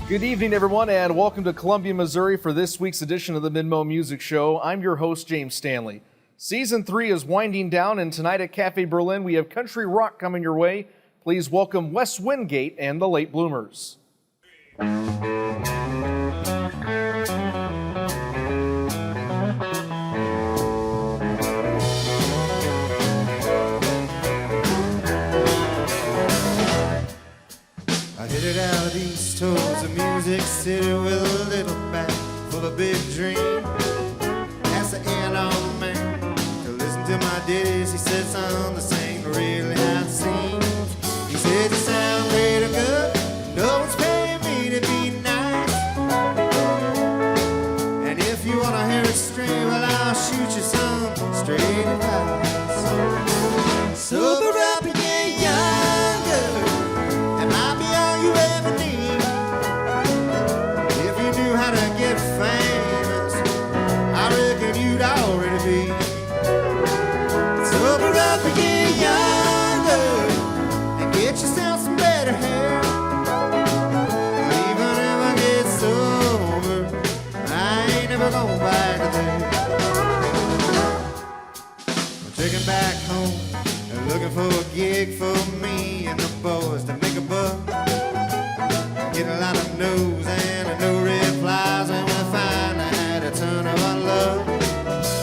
Good evening, everyone, and welcome to Columbia, Missouri for this week's edition of the Midmo Music Show. I'm your host, James Stanley. Season 3 is winding down, and tonight at Cafe Berlin, we have country rock coming your way. Please welcome Wes Wingate and the Late Bloomers. I headed out east towards a music city with a little bag full of big dreams. Asked the A&R man to listen to my ditties. He said, son, this ain't really how it seems. He said, you sound pretty good. No one's paying me to be nice. And if you want to hear it straight, well, I'll shoot you some straight advice. Sober up and get younger. That might be all you ever need. If you knew how to get famous, I reckon you'd already be. Sober up and get younger and get yourself some better hair. Even if I get sober, I ain't never going back to there. I'm taking back home and looking for a gig for me and the boys to make a buck. Get a lot of no's and no replies, and we find I had a ton of unluck.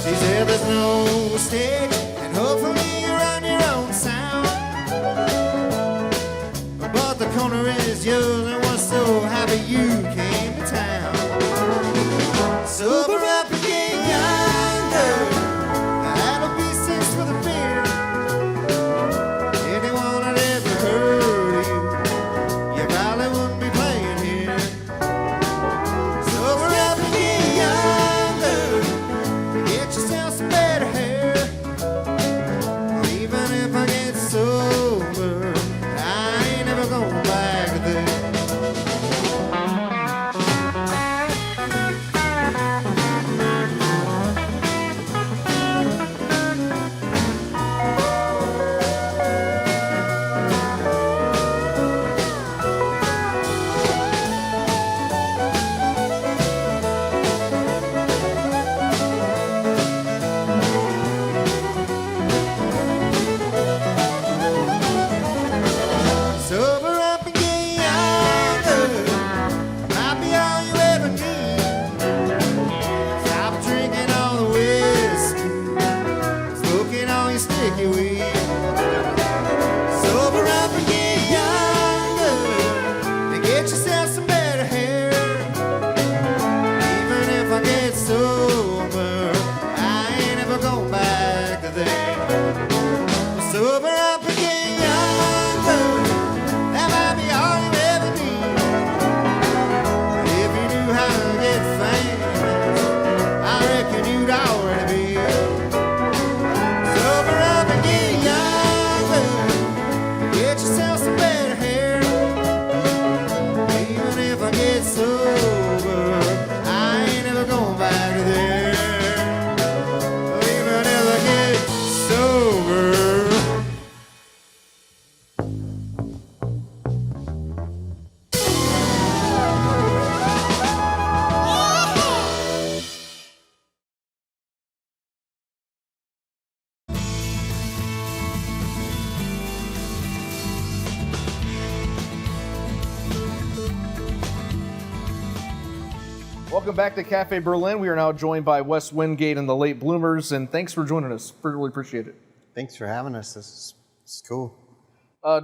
She said there's no mistake, and hopefully you're on your own sound. But the corner is yours, and we're so happy you came to town. Sober up and get younger. That'll be six for the beer. Anyone that ever heard of you probably wouldn't be playing here. Sober up and get younger. Get yourself some better hair. Even if I get sober, I ain't never going back to there. Sober up and get younger. Might be all you ever need. Stop drinking all the whiskey, smoking all your sticky weed. Sober up and get younger and get yourself some better hair. Even if I get sober, I ain't ever going back to there. Sober up and get younger. That might be all you ever need. If you knew how to get famous, I reckon you'd already be. Sober up and get younger. Get yourself some better hair. Even if I get sober, I ain't never going back to there. Even if I get sober. Welcome back to Cafe Berlin. We are now joined by Wes Wingate and the Late Bloomers, and thanks for joining us. Really appreciate it. Thanks for having us. This is cool.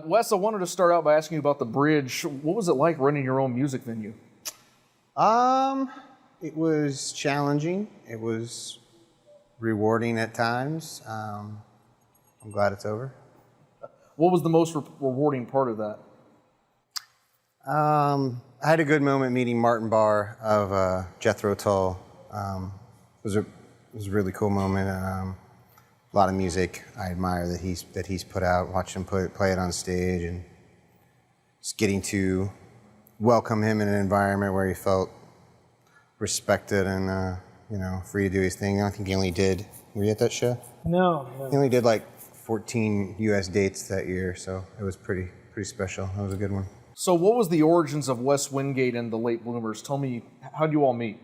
Wes, I wanted to start out by asking you about the Bridge. What was it like running your own music venue? It was challenging. It was rewarding at times. I'm glad it's over. What was the most rewarding part of that? I had a good moment meeting Martin Barr of Jethro Tull. It was a really cool moment. A lot of music I admire that he's put out. Watched him play it on stage, and just getting to welcome him in an environment where he felt respected and free to do his thing. I think he only did. Were you at that show? No. He only did like 14 U.S. dates that year, so it was pretty special. That was a good one. So what was the origins of Wes Wingate and the Late Bloomers? Tell me, how'd you all meet?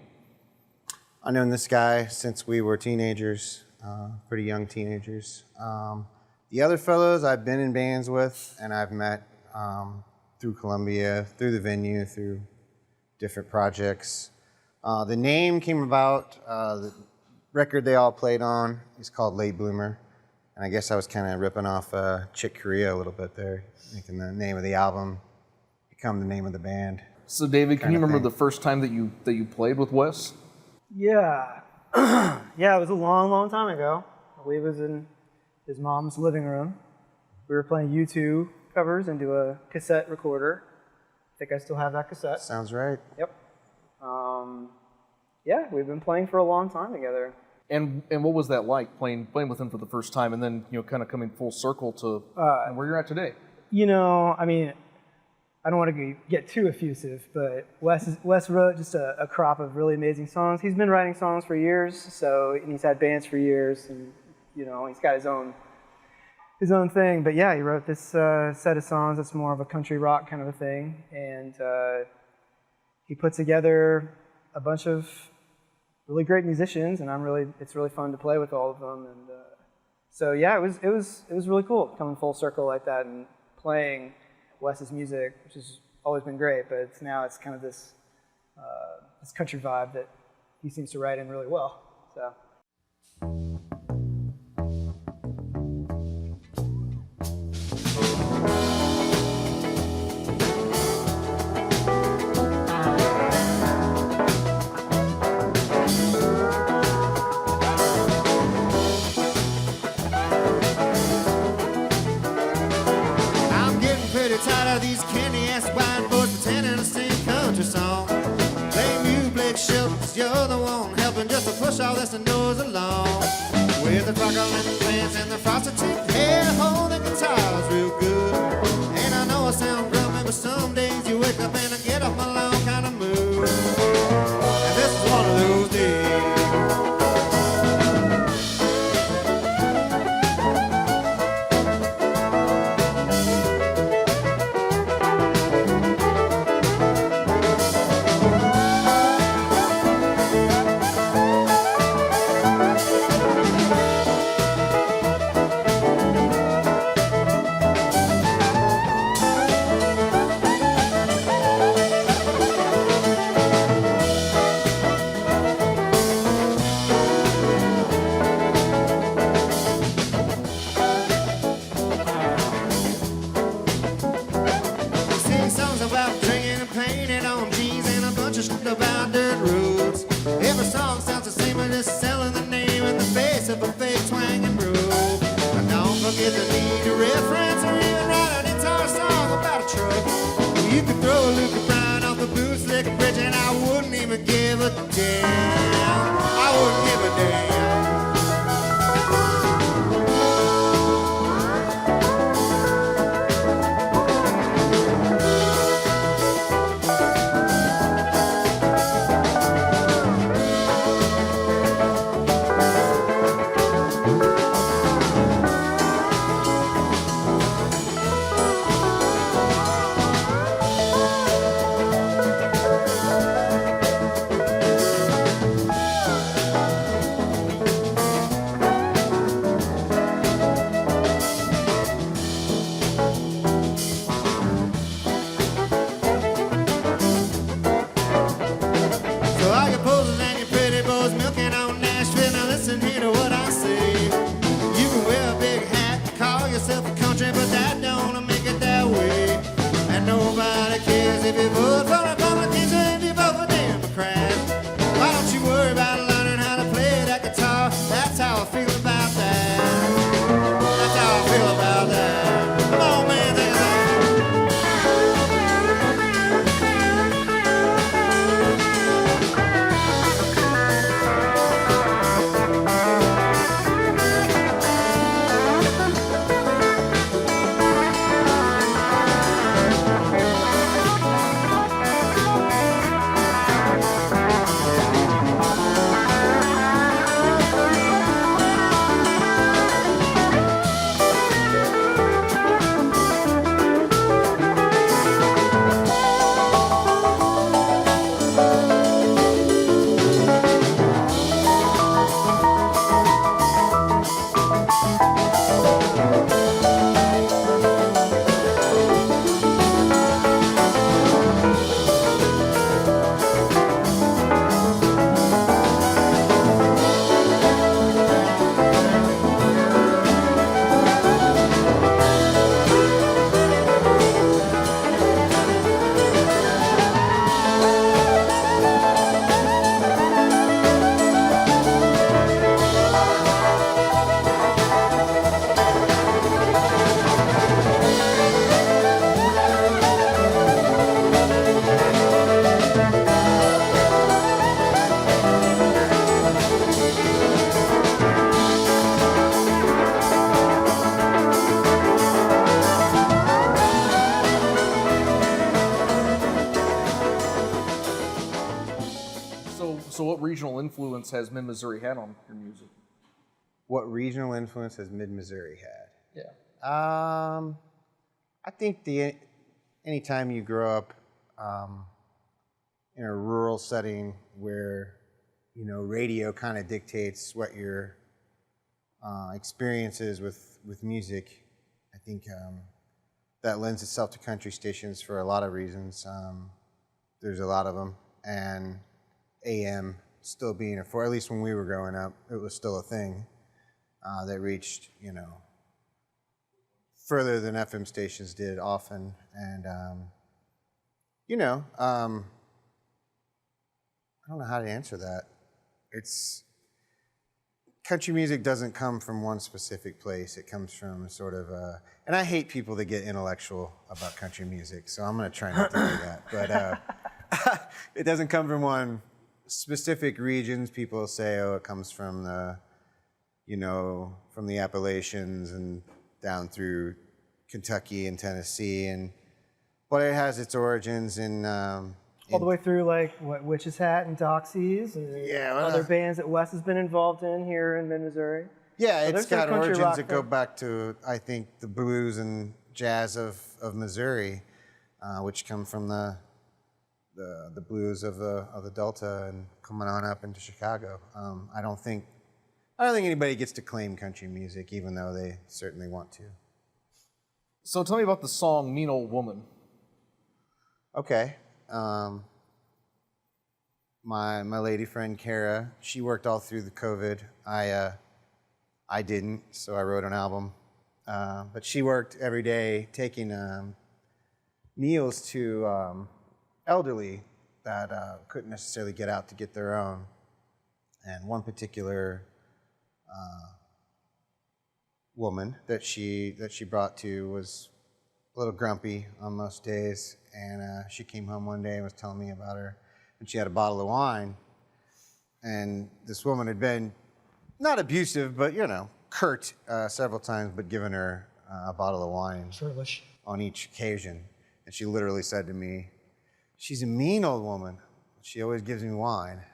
I've known this guy since we were teenagers, pretty young teenagers. The other fellows I've been in bands with and I've met through Columbia, through the venue, through different projects. The name came about, the record they all played on is called Late Bloomer. And I guess I was kind of ripping off Chick Corea a little bit there, making the name of the album become the name of the band. So David, can you remember the first time that you played with Wes? Yeah. Yeah, it was a long, long time ago. I believe it was in his mom's living room. We were playing U2 covers into a cassette recorder. I think I still have that cassette. Sounds right. Yep. Yeah, we've been playing for a long time together. And what was that like, playing with him for the first time and then, kind of coming full circle to where you're at today? I mean, I don't want to get too effusive, but Wes wrote just a crop of really amazing songs. He's been writing songs for years, and he's had bands for years, and he's got his own thing. But yeah, he wrote this set of songs that's more of a country rock kind of a thing, and he put together a bunch of really great musicians, and it's really fun to play with all of them. And so yeah, it was really cool coming full circle like that and playing Wes's music, which has always been great, but it's kind of this country vibe that he seems to write in really well. So. Tired of these candy-ass white boys pretending to sing country song. Blame you, Blake Shelton, 'cause you're the one helping just to push all this noise along. With the rocker and the bands and the frosted tip hair, holding guitars real good. And I know I sound grumpy, but some days you wake up and I get off my lawn kind of mood. And this is one of those days. About drinking and painting on jeans and a bunch of shit about dirt roads. Every song sounds the same, but just selling the name in the face of a fake twang and groove. But don't forget to need a reference or even write an entire song about a truck. You could throw a Luke Bryan off the blue slick bridge and I wouldn't even give a damn. I wouldn't give a damn. influence has Mid-Missouri had on your music? What regional influence has Mid-Missouri had? Yeah. I think anytime you grow up in a rural setting where, you know, radio kind of dictates what your experience is with music, I think that lends itself to country stations for a lot of reasons. There's a lot of them, and AM still being at least when we were growing up, it was still a thing that reached, you know, further than FM stations did often. And, you know, I don't know how to answer that. Country music doesn't come from one specific place. It comes from sort of and I hate people that get intellectual about country music, so I'm going to try not to do that. But it doesn't come from one specific regions. People say, oh, it comes from the, you know, from the Appalachians and down through Kentucky and Tennessee, but it has its origins in all the way through, like, what, Witch's Hat and Doxies, and other bands that Wes has been involved in here in Mid-Missouri. Yeah, So it's got origins that go thing. back to, I think, the blues and jazz of Missouri, which come from the blues of the Delta and coming on up into Chicago. I don't think anybody gets to claim country music, even though they certainly want to. So tell me about the song "Mean Old Woman." Okay. My lady friend Kara, she worked all through the COVID. I didn't, so I wrote an album. But she worked every day taking meals to elderly that couldn't necessarily get out to get their own. And one particular woman that she brought to was a little grumpy on most days, and she came home one day and was telling me about her, and she had a bottle of wine, and this woman had been not abusive, but, you know, curt several times, but given her a bottle of wine on each occasion. And she literally said to me, "She's a mean old woman. She always gives me wine."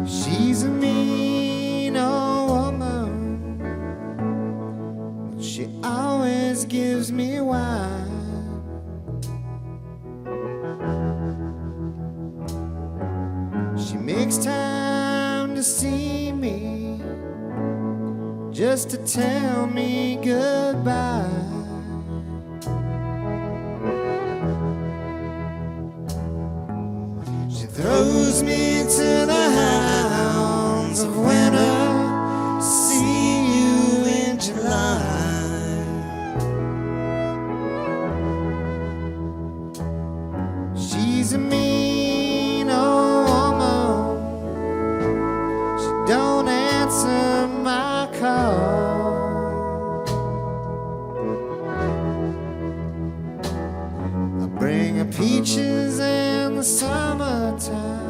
She's a mean old woman. She always gives me wine. She makes time to see me just to tell me goodbye. She throws me to the hounds of winter. See you in July. She's a mean old woman. She don't answer my call. I bring her peaches in the summertime.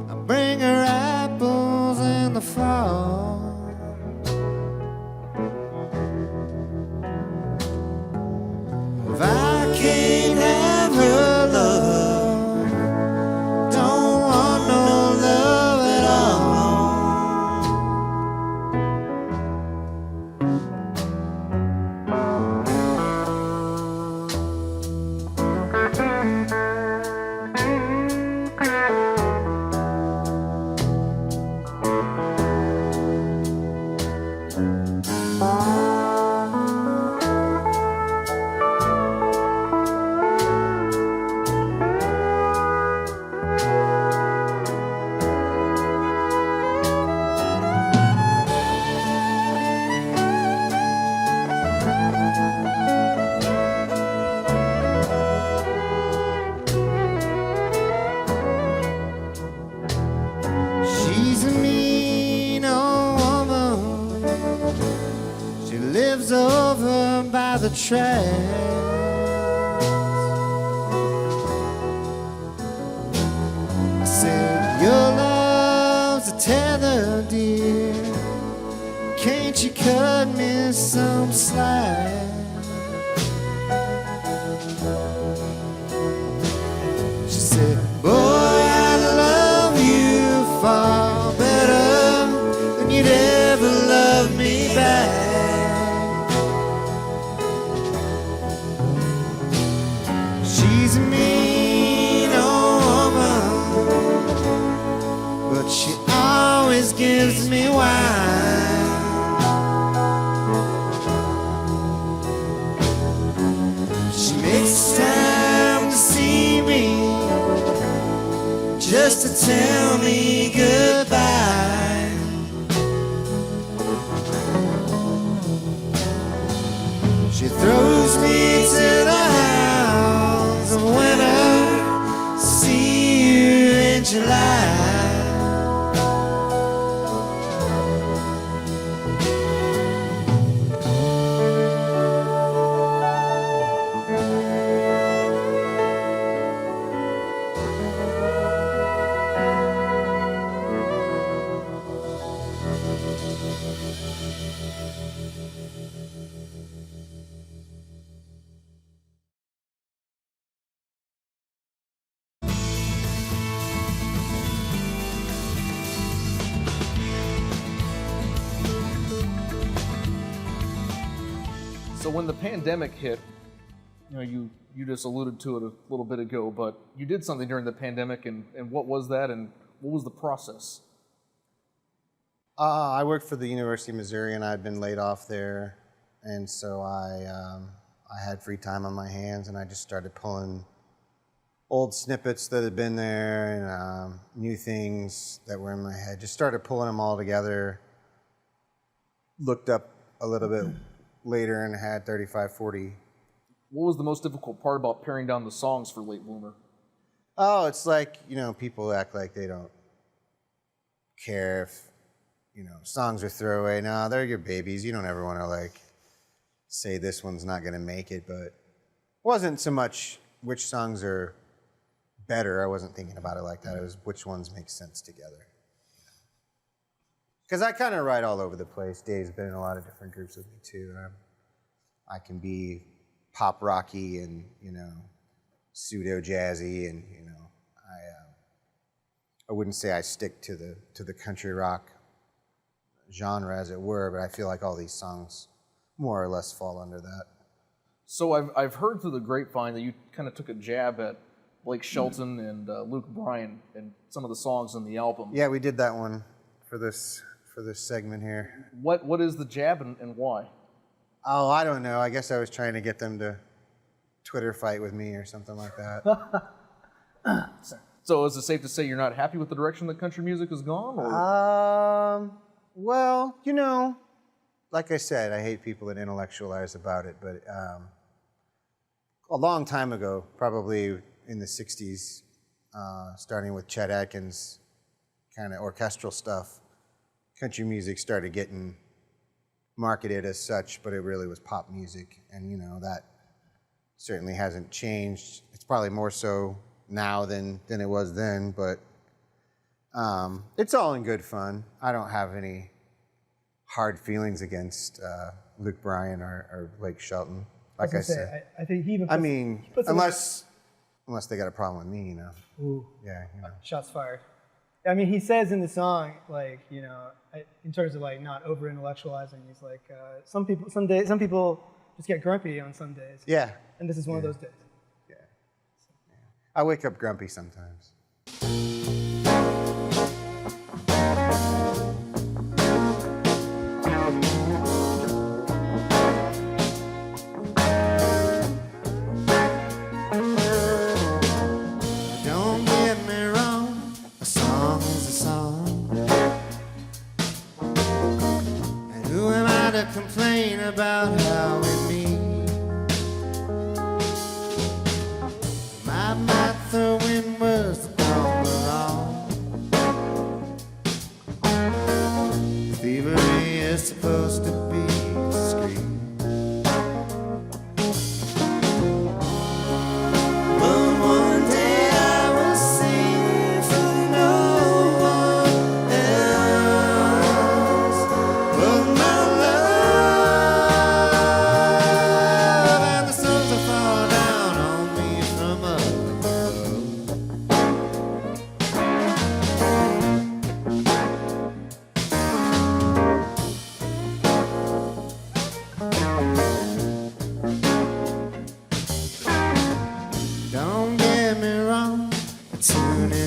I bring her apples in the fall. If I can't have her love, don't want no love at all. tracks. I said, your love's a tether, dear. Can't you cut me some slack? She said, boy, I love you far better than you'd ever love me back. She's a mean old woman, but she always gives me wine. She makes time to see me just to tell me goodbye. She throws me to the hounds of winter. See you in July. So when the pandemic hit, you just alluded to it a little bit ago, but you did something during the pandemic, and what was that, and what was the process? I worked for the University of Missouri, and I'd been laid off there, and so I had free time on my hands, and I just started pulling old snippets that had been there and new things that were in my head. Just started pulling them all together. Looked up a little bit later and had 35, 40. What was the most difficult part about paring down the songs for Late Bloomer? Oh, it's like, people act like they don't care if, songs are throwaway. No, they're your babies. You don't ever want to, say this one's not going to make it, but it wasn't so much which songs are better. I wasn't thinking about it like that. It was which ones make sense together. Because I kind of write all over the place. Dave's been in a lot of different groups with me, too. I can be pop rocky and, pseudo jazzy, and, I wouldn't say I stick to the country rock genre, as it were, but I feel like all these songs more or less fall under that. So I've heard through the grapevine that you kind of took a jab at Blake Shelton and Luke Bryan and some of the songs on the album. Yeah, we did that one for this segment here. What is the jab and why? Oh, I don't know. I guess I was trying to get them to Twitter fight with me or something like that. So is it safe to say you're not happy with the direction that country music has gone? Or? Well, like I said, I hate people that intellectualize about it, but a long time ago, probably in the 60s, starting with Chet Atkins' kind of orchestral stuff, country music started getting marketed as such, but it really was pop music, and that certainly hasn't changed. It's probably more so now than it was then, but it's all in good fun. I don't have any hard feelings against Luke Bryan or Blake Shelton. Like I said, I think he even. Unless they got a problem with me, Ooh. Yeah, Shots fired. I mean, he says in the song, in terms of not over intellectualizing, he's like, some people just get grumpy on some days. Yeah. And this is one of those days. Yeah. I wake up grumpy sometimes. Don't get me wrong, a song's a song. And who am I to complain about how we meet? My throw in words that don't belong.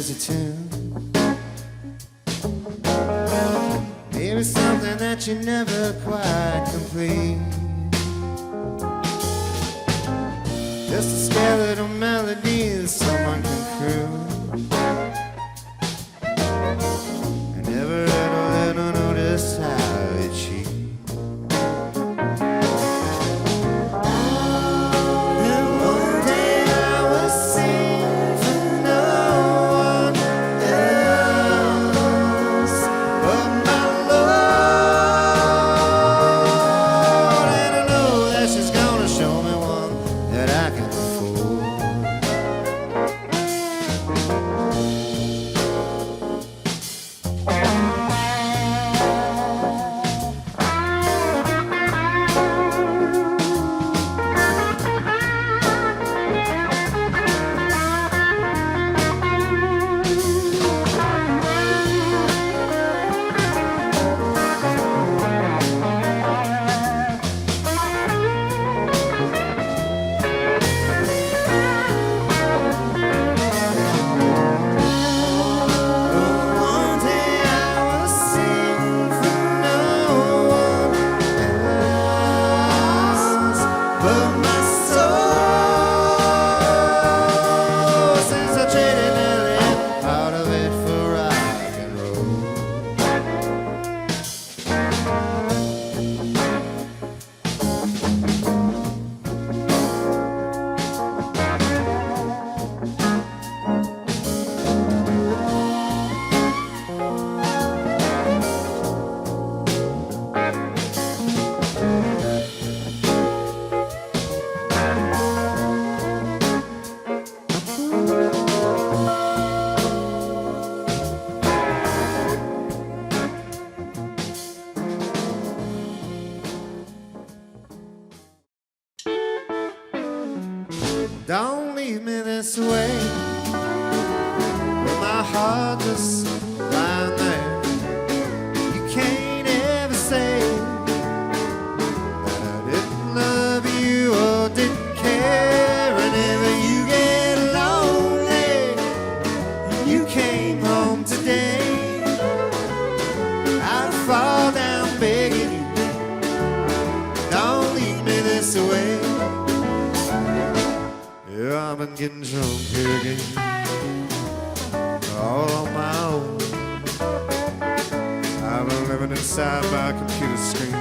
is a tune. Maybe something that you never quite complete. Just a skeletal melody that someone can croon. And never let her notice how it cheats. Don't leave me this way, with my heart just lying there. You can't ever say that I didn't love you or didn't care. Whenever you get lonely, you came home today, I'd fall down begging you, don't leave me this way. Yeah, I've been getting drunk here again, all on my own. I've been living inside my computer screen.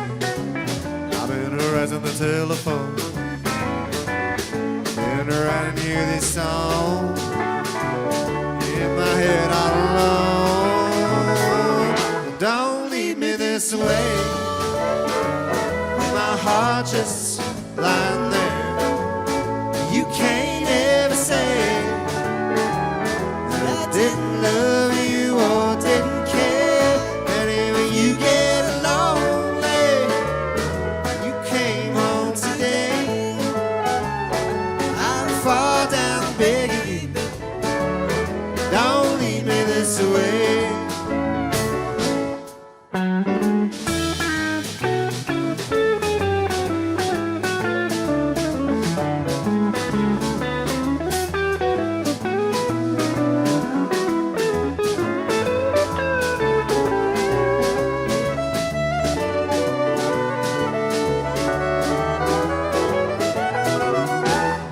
I've been raising the telephone, been writing you these songs in my head all alone. Don't leave me this way, with my heart just lying there. You can't ever say that I didn't love you or didn't care. Whenever you get lonely, you came home today, I'd fall down begging you, don't leave me this way.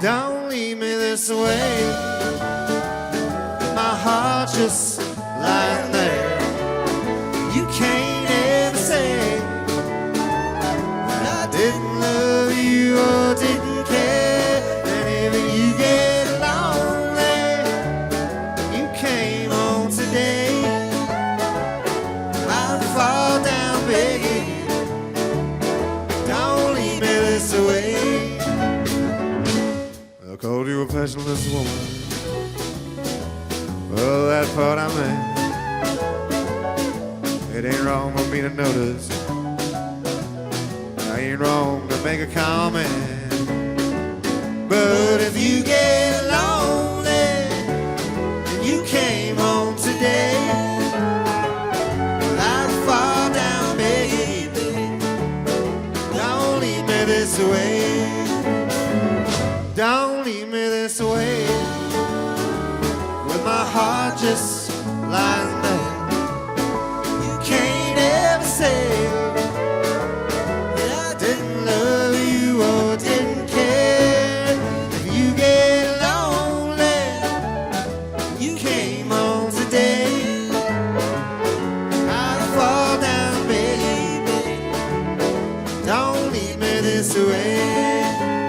Don't leave me this way, my heart just lying there. You can't ever say that I didn't love you or didn't care. Whenever you get lonely, you came home today, I'd fall down begging you, don't leave me this way. I called you a passionless woman, well, that part I meant. It ain't wrong for me to notice, I ain't wrong to make a comment. But if you get lonely and you came home today, I'd fall down begging you, don't leave me this way. Don't leave me this way, with my heart just lies there. You can't ever say that I didn't love you or didn't care. If you get lonely, you came on today. I'll fall down, baby. Don't leave me this way.